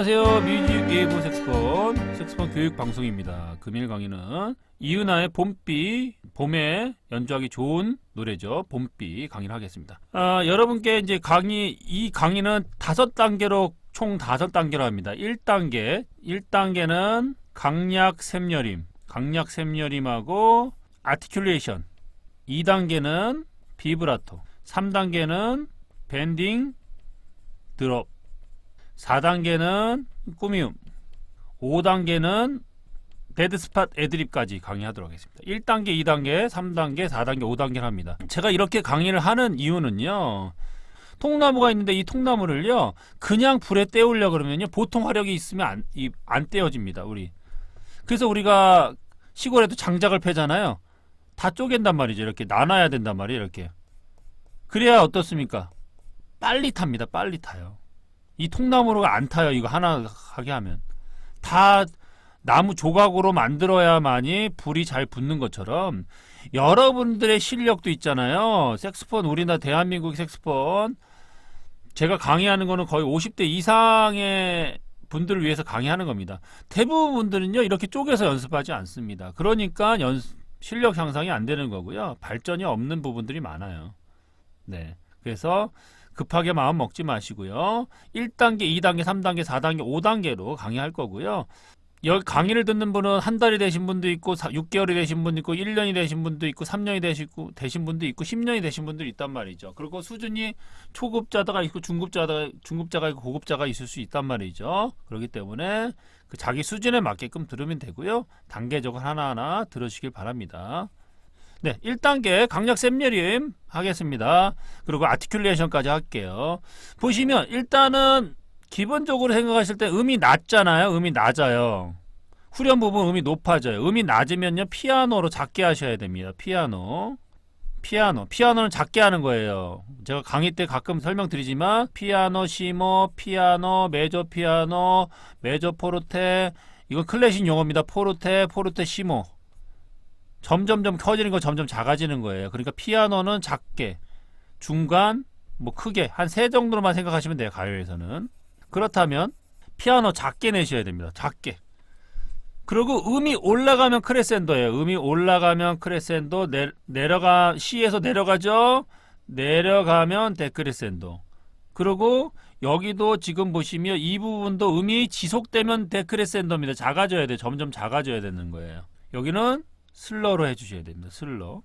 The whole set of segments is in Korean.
안녕하세요. 뮤직 웨이브 색스폰 교육 방송입니다. 금일 강의는 이은하의 봄비, 봄에 연주하기 좋은 노래죠. 봄비 강의를 하겠습니다. 여러분께 이제 이 강의는 5단계로 총 5단계로 합니다. 1단계는 강약 샘여림하고 아티큘레이션. 2단계는 비브라토. 3단계는 밴딩, 드롭. 4단계는 꾸미움, 5단계는 데드스팟 애드립까지 강의하도록 하겠습니다. 1단계, 2단계, 3단계, 4단계, 5단계를 합니다. 제가 이렇게 강의를 하는 이유는요, 통나무가 있는데 이 통나무를요 그냥 불에 떼우려고 그러면요 보통 화력이 있으면 안 떼어집니다. 그래서 우리가 시골에도 장작을 패잖아요. 다 쪼갠단 말이죠. 이렇게 나눠야 된단 말이에요. 이렇게. 그래야 어떻습니까? 빨리 탑니다. 빨리 타요. 이 통나무가 안 타요. 이거 하나 하게 하면 다 나무 조각으로 만들어야만이 불이 잘 붙는 것처럼 여러분들의 실력도 있잖아요. 색스폰, 우리나라 대한민국 색스폰 제가 강의하는 거는 거의 50대 이상의 분들을 위해서 강의하는 겁니다. 대부분 분들은요 이렇게 쪼개서 연습하지 않습니다. 그러니까 실력 향상이 안 되는 거고요. 발전이 없는 부분들이 많아요. 네, 그래서 급하게 마음 먹지 마시고요. 1단계, 2단계, 3단계, 4단계, 5단계로 강의할 거고요. 여기 강의를 듣는 분은 한 달이 되신 분도 있고 6개월이 되신 분도 있고 1년이 되신 분도 있고 3년이 되신 분도 있고 10년이 되신 분도 있단 말이죠. 그리고 수준이 초급자가 있고 중급자가 있고 고급자가 있을 수 있단 말이죠. 그렇기 때문에 그 자기 수준에 맞게끔 들으면 되고요. 단계적으로 하나하나 들으시길 바랍니다. 네, 1단계 강약 샘여림 하겠습니다. 그리고 아티큘레이션까지 할게요. 보시면 일단은 기본적으로 생각하실 때 음이 낮잖아요. 음이 낮아요. 후렴 부분 음이 높아져요. 음이 낮으면요 피아노로 작게 하셔야 됩니다. 피아노는 작게 하는 거예요. 제가 강의 때 가끔 설명드리지만 피아노 시모, 피아노 메조 피아노, 메조 포르테, 이건 클래식 용어입니다. 포르테 시모. 점점점 커지는 거 점점 작아지는 거예요. 그러니까 피아노는 작게, 중간, 크게 한 3 정도로만 생각하시면 돼요. 가요에서는. 그렇다면 피아노 작게 내셔야 됩니다. 작게. 그리고 음이 올라가면 크레센도예요. 음이 올라가면 크레센도, C에서 내려가죠. 내려가면 데크레센도. 그리고 여기도 지금 보시면 이 부분도 음이 지속되면 데크레센도입니다. 작아져야 돼요. 점점 작아져야 되는 거예요. 여기는 슬러로 해주셔야 됩니다. 슬러.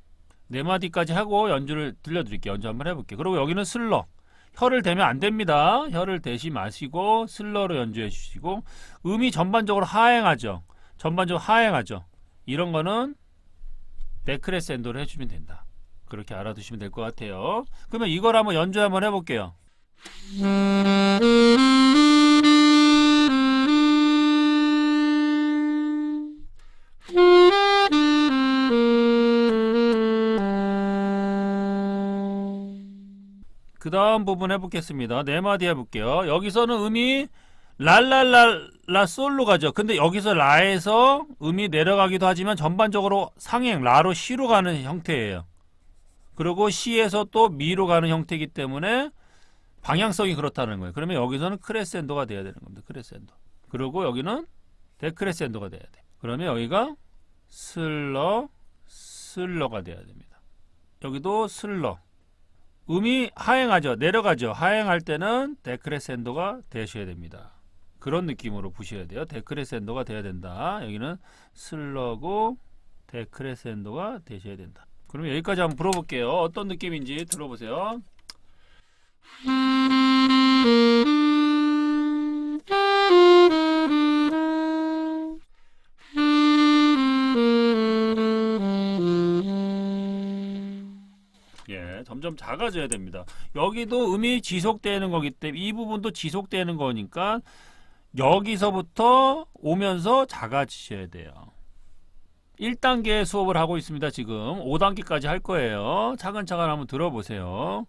4마디까지 하고 연주를 들려드릴게요. 연주 한번 해볼게요. 그리고 여기는 슬러. 혀를 대면 안 됩니다. 혀를 대시 마시고 슬러로 연주해 주시고, 음이 전반적으로 하행하죠. 이런 거는 데크레센도를 해주면 된다. 그렇게 알아두시면 될 것 같아요. 그러면 이걸 한번 연주 한번 해볼게요. 그 다음 부분 해보겠습니다. 4마디 해볼게요. 여기서는 음이 랄랄랄라 솔로 가죠. 근데 여기서 라에서 음이 내려가기도 하지만 전반적으로 상행 라로 시로 가는 형태예요. 그리고 시에서 또 미로 가는 형태이기 때문에 방향성이 그렇다는 거예요. 그러면 여기서는 크레센도가 돼야 되는 겁니다. 크레센도. 그리고 여기는 데크레센도가 돼야 돼. 그러면 여기가 슬러가 돼야 됩니다. 여기도 슬러. 음이 하행하죠. 내려가죠. 하행할 때는 데크레센도가 되셔야 됩니다. 그런 느낌으로 보셔야 돼요. 데크레센도가 돼야 된다. 여기는 슬러고 데크레센도가 되셔야 된다. 그럼 여기까지 한번 불어볼게요. 어떤 느낌인지 들어보세요. 점점 작아져야 됩니다. 여기도 음이 지속되는 거기 때문에 이 부분도 지속되는 거니까 여기서부터 오면서 작아지셔야 돼요. 1단계 수업을 하고 있습니다. 지금 5단계까지 할 거예요. 차근차근 한번 들어보세요.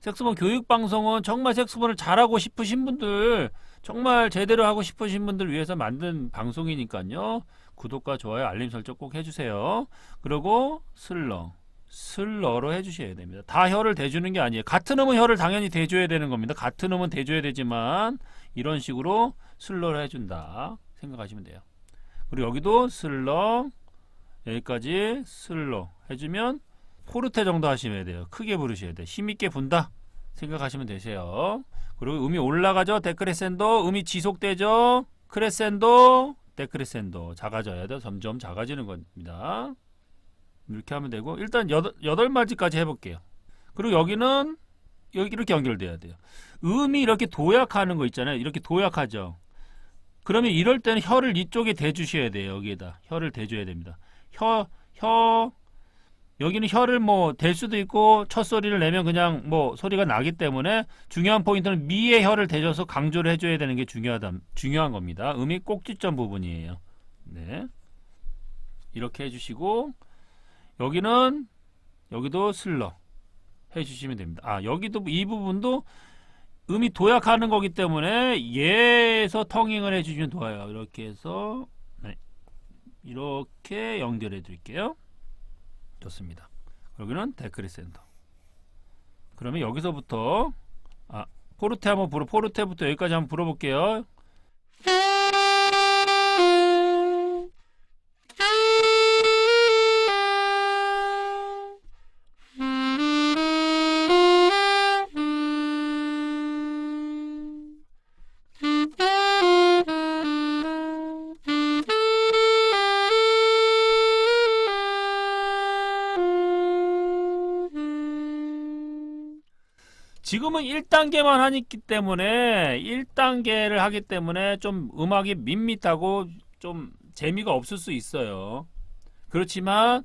색소폰 교육방송은 정말 색소폰을 잘하고 싶으신 분들, 정말 제대로 하고 싶으신 분들 위해서 만든 방송이니까요. 구독과 좋아요, 알림 설정 꼭 해주세요. 그리고 슬러 슬러로 해주셔야 됩니다. 다 혀를 대주는 게 아니에요. 같은 음은 혀를 당연히 대줘야 되는 겁니다. 같은 음은 대줘야 되지만 이런 식으로 슬러를 해준다 생각하시면 돼요. 그리고 여기도 슬러, 여기까지 슬러 해주면 포르테 정도 하시면 돼요. 크게 부르셔야 돼요. 힘있게 분다 생각하시면 되세요. 그리고 음이 올라가죠. 데크레센도. 음이 지속되죠. 크레센도, 데크레센도. 작아져야 돼요. 점점 작아지는 겁니다. 이렇게 하면 되고, 일단 8마디까지 해볼게요. 그리고 여기는 여기 이렇게 연결돼야 돼요. 음이 이렇게 도약하는 거 있잖아요. 이렇게 도약하죠. 그러면 이럴 때는 혀를 이쪽에 대주셔야 돼요. 여기에다 혀를 대줘야 됩니다. 여기는 혀를 뭐 댈 수도 있고 첫 소리를 내면 그냥 뭐 소리가 나기 때문에 중요한 포인트는 미의 혀를 대줘서 강조를 해줘야 되는 게 중요한 겁니다. 음이 꼭지점 부분이에요. 네, 이렇게 해주시고 여기도 슬러 해주시면 됩니다. 아, 여기도 이 부분도 음이 도약하는 거기 때문에 얘에서 텅잉을 해주시면 좋아요. 이렇게 해서 네, 이렇게 연결해 드릴게요. 좋습니다. 여기는 데크리센터. 그러면 여기서부터 포르테부터 여기까지 한번 불어볼게요. 지금은 1단계만 하기 때문에 1단계를 하기 때문에 좀 음악이 밋밋하고 좀 재미가 없을 수 있어요. 그렇지만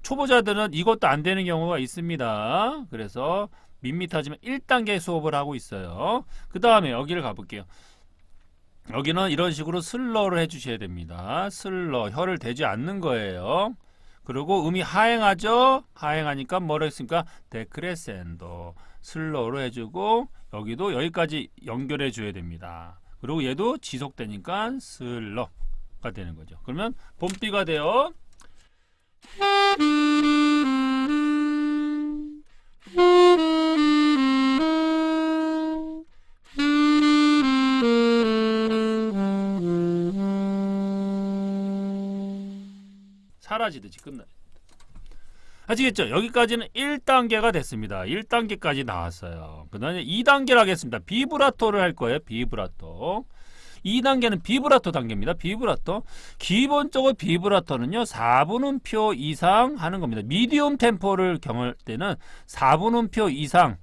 초보자들은 이것도 안 되는 경우가 있습니다. 그래서 밋밋하지만 1단계 수업을 하고 있어요. 그 다음에 여기를 가볼게요. 여기는 이런 식으로 슬러를 해주셔야 됩니다. 슬러, 혀를 대지 않는 거예요. 그리고 음이 하행하죠. 하행하니까 뭐라 했습니까? 데크레센도 슬로우로 해주고 여기도 여기까지 연결해 줘야 됩니다. 그리고 얘도 지속되니까 슬러가 되는 거죠. 그러면 봄비가 돼요. 사라지듯이 끝나요. 아시겠죠? 여기까지는 1단계가 됐습니다. 1단계까지 나왔어요. 그 다음에 2단계를 하겠습니다. 비브라토를 할 거예요. 비브라토. 2단계는 비브라토 단계입니다. 비브라토. 기본적으로 비브라토는요, 4분음표 이상 하는 겁니다. 미디움 템포를 경할 때는 4분음표 이상,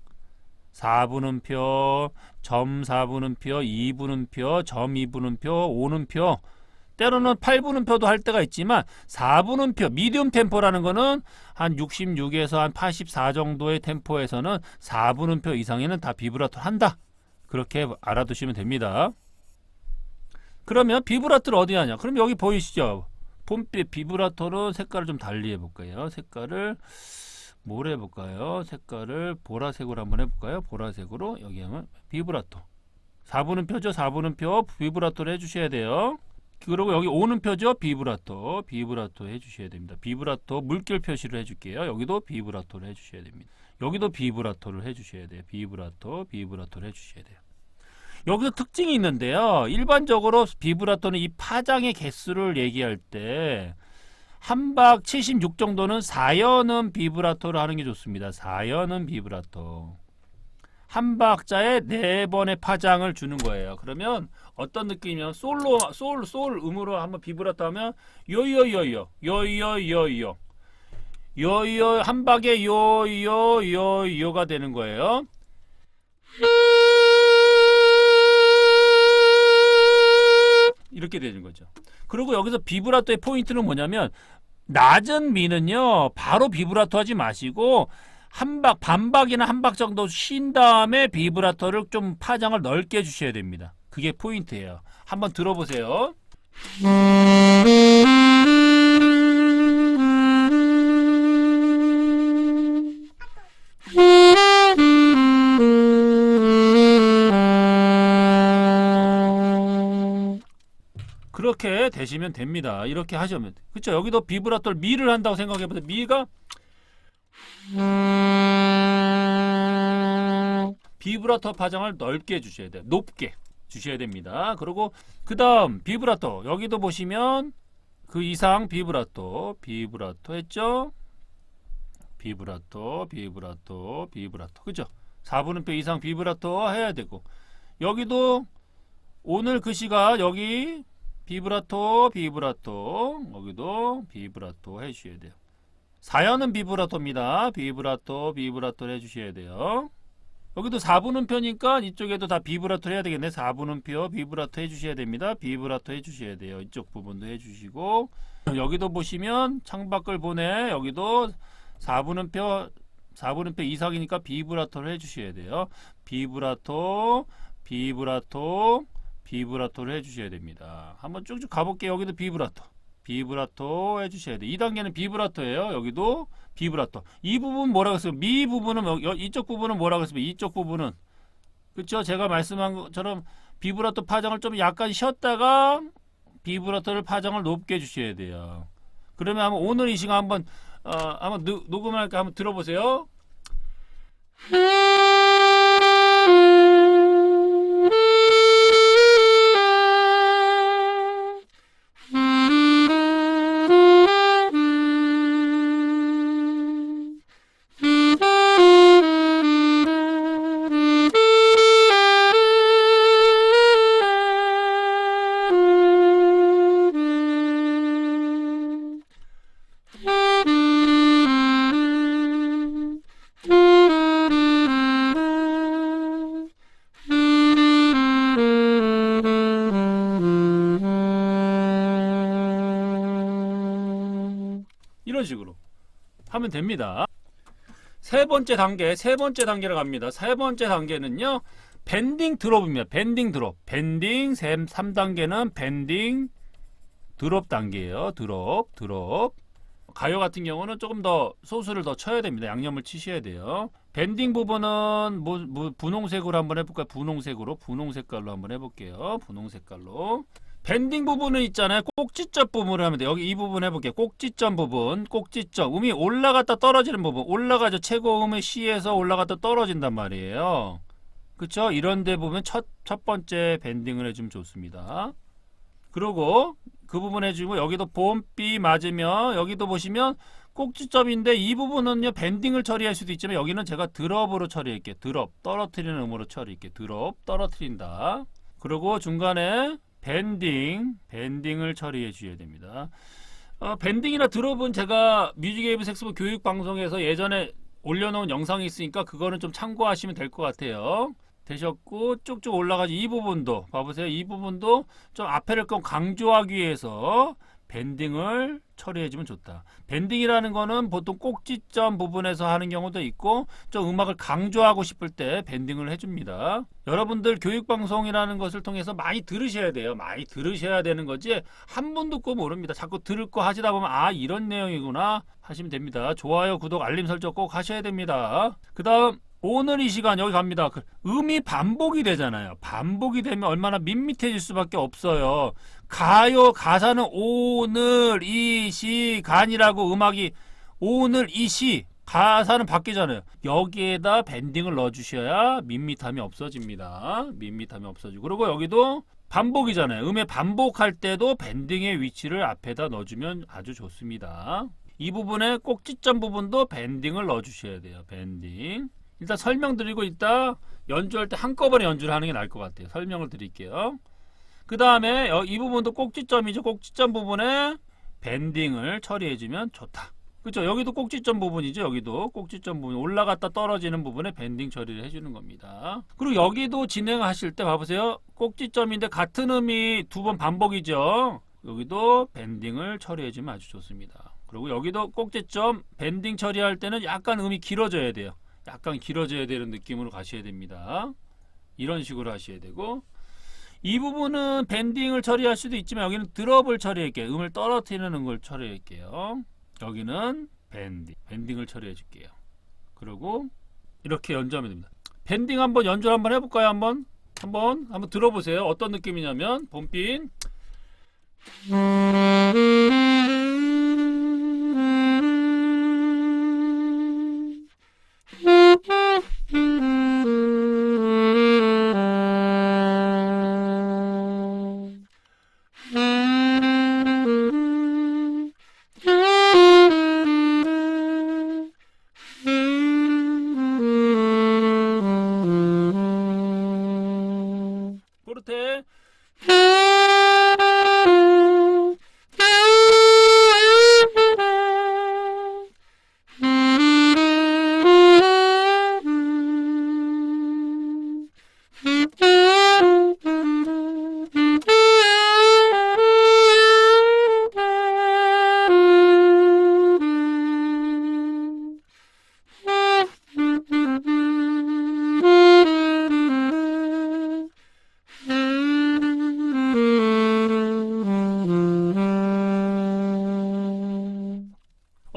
4분음표, 점 4분음표, 2분음표, 점 2분음표, 5분음표, 때로는 8분음표도 할 때가 있지만 4분음표 미디움 템포라는 거는 한 66에서 한 84 정도의 템포에서는 4분음표 이상에는 다 비브라토를 한다. 그렇게 알아두시면 됩니다. 그러면 비브라토를 어디 하냐? 그럼 여기 보이시죠? 봄빛 비브라토는 색깔을 좀 달리 해볼까요? 색깔을 뭘 해볼까요? 색깔을 보라색으로 한번 해볼까요? 보라색으로 여기 하면 비브라토. 4분음표죠? 4분음표 비브라토를 해주셔야 돼요. 그리고 여기 오는 표죠. 비브라토 해주셔야 됩니다. 비브라토 물결 표시를 해줄게요. 여기도 비브라토를 해주셔야 됩니다. 여기도 비브라토를 해주셔야 돼요. 비브라토를 해주셔야 돼요. 여기서 특징이 있는데요. 일반적으로 비브라토는 이 파장의 개수를 얘기할 때 한박 76 정도는 4연음 비브라토를 하는 게 좋습니다. 4연음 비브라토. 한 박자에 4번의 파장을 주는 거예요. 그러면 어떤 느낌이냐면 솔 음으로 한번 비브라토 하면 요요요요 요요요요 요요 한 박에 요요요요가 되는 거예요. 이렇게 되는 거죠. 그리고 여기서 비브라토의 포인트는 뭐냐면 낮은 미는요 바로 비브라토 하지 마시고 반박이나 한 박 정도 쉰 다음에 비브라토를 좀 파장을 넓게 주셔야 됩니다. 그게 포인트예요. 한번 들어보세요. 그렇게 되시면 됩니다. 이렇게 하시면 그렇죠. 여기도 비브라토를 미를 한다고 생각해보세요. 미가 비브라토 파장을 넓게 주셔야 돼요. 높게 주셔야 됩니다. 그리고 그 다음 비브라토 여기도 보시면 그 이상 비브라토 했죠? 비브라토 그죠? 4분음표 이상 비브라토 해야 되고 여기도 오늘 글씨가 여기 비브라토 여기도 비브라토 해주셔야 돼요. 사연은 비브라토입니다. 비브라토 해주셔야 돼요. 여기도 4분음표니까 이쪽에도 다 비브라토를 해야 되겠네. 4분음표 비브라토 해주셔야 됩니다. 비브라토 해주셔야 돼요. 이쪽 부분도 해주시고 여기도 보시면 창밖을 보내 여기도 4분음표 이상이니까 비브라토를 해주셔야 돼요. 비브라토를 해주셔야 됩니다. 한번 쭉쭉 가볼게요. 여기도 비브라토 해주셔야 돼요. 2단계는 비브라토예요. 여기도 비브라토. 이 부분 뭐라고 했어요? 미 부분은 이쪽 부분은 뭐라고 했어요? 이쪽 부분은 그렇죠? 제가 말씀한 것처럼 비브라토 파장을 좀 약간 쉬었다가 비브라토를 파장을 높게 주셔야 돼요. 그러면 한번 오늘 이 시간 한번 녹음할까 한번 들어보세요. 이런 식으로 하면 됩니다. 세 번째 단계로 갑니다. 세 번째 단계는요. 밴딩 드롭입니다. 밴딩 드롭. 3단계는 밴딩 드롭 단계예요. 드롭. 가요 같은 경우는 조금 더 소수를 더 쳐야 됩니다. 양념을 치셔야 돼요. 밴딩 부분은 분홍색으로 한번 해볼까요? 분홍 색깔로 한번 해볼게요. 분홍 색깔로. 밴딩 부분은 있잖아요. 꼭지점 부분을 하면 돼요. 여기 이 부분 해볼게요. 꼭지점 부분. 음이 올라갔다 떨어지는 부분. 올라가죠. 최고 음의 C에서 올라갔다 떨어진단 말이에요. 그쵸? 이런 데 보면 첫 번째 밴딩을 해주면 좋습니다. 그리고 그 부분 해주고 여기도 봄비 맞으면 여기도 보시면 꼭지점인데 이 부분은요 밴딩을 처리할 수도 있지만 여기는 제가 드롭으로 처리할게요. 떨어뜨리는 음으로 처리할게요. 떨어뜨린다. 그리고 중간에 밴딩을 처리해 주셔야 됩니다. 밴딩이나 드롭은 제가 뮤직웨이브 색소폰 교육 방송에서 예전에 올려놓은 영상이 있으니까 그거는 좀 참고하시면 될 것 같아요. 되셨고 쭉쭉 올라가지 이 부분도 봐보세요. 이 부분도 좀 앞에를 좀 강조하기 위해서 밴딩을 처리해주면 좋다. 밴딩이라는 거는 보통 꼭지점 부분에서 하는 경우도 있고 좀 음악을 강조하고 싶을 때 밴딩을 해줍니다. 여러분들 교육방송이라는 것을 통해서 많이 들으셔야 돼요. 많이 들으셔야 되는 거지 한 번 듣고 모릅니다. 자꾸 들을 거 하시다 보면 아 이런 내용이구나 하시면 됩니다. 좋아요, 구독, 알림 설정 꼭 하셔야 됩니다. 그 다음 오늘 이 시간 여기 갑니다. 음이 반복이 되잖아요. 반복이 되면 얼마나 밋밋해질 수밖에 없어요. 가사는 오늘 이 시간이라고 음악이 오늘 이 시 가사는 바뀌잖아요. 여기에다 밴딩을 넣어주셔야 밋밋함이 없어집니다. 밋밋함이 없어지고 그리고 여기도 반복이잖아요. 음의 반복할 때도 밴딩의 위치를 앞에다 넣어주면 아주 좋습니다. 이 부분에 꼭지점 부분도 밴딩을 넣어주셔야 돼요. 밴딩. 일단 설명드리고 이따 연주할 때 한꺼번에 연주를 하는 게 나을 것 같아요. 설명을 드릴게요. 그 다음에 이 부분도 꼭지점이죠. 꼭지점 부분에 밴딩을 처리해주면 좋다. 그렇죠? 여기도 꼭지점 부분이죠. 여기도 꼭지점 부분 올라갔다 떨어지는 부분에 밴딩 처리를 해주는 겁니다. 그리고 여기도 진행하실 때 봐보세요. 꼭지점인데 같은 음이 두 번 반복이죠. 여기도 밴딩을 처리해주면 아주 좋습니다. 그리고 여기도 꼭지점 밴딩 처리할 때는 약간 음이 길어져야 돼요. 약간 길어져야 되는 느낌으로 가셔야 됩니다. 이런 식으로 하셔야 되고 이 부분은 밴딩을 처리할 수도 있지만 여기는 드롭을 처리할게요. 음을 떨어뜨리는 걸 처리할게요. 여기는 밴딩을 처리해 줄게요. 그리고 이렇게 연주하면 됩니다. 밴딩 한번 연주를 한번 해볼까요? 한번 들어보세요. 어떤 느낌이냐면 봄빛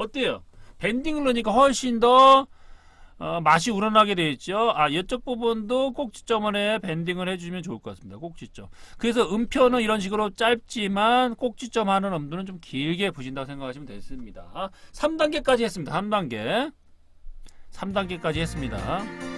어때요? 밴딩을 넣으니까 훨씬 더 맛이 우러나게 되어 있죠. 이쪽 부분도 꼭지점원에 밴딩을 해주면 좋을 것 같습니다. 꼭지점. 그래서 음표는 이런 식으로 짧지만 꼭지점 하는 음도는 좀 길게 부신다고 생각하시면 되겠습니다. 3단계까지 했습니다. 3단계까지 했습니다.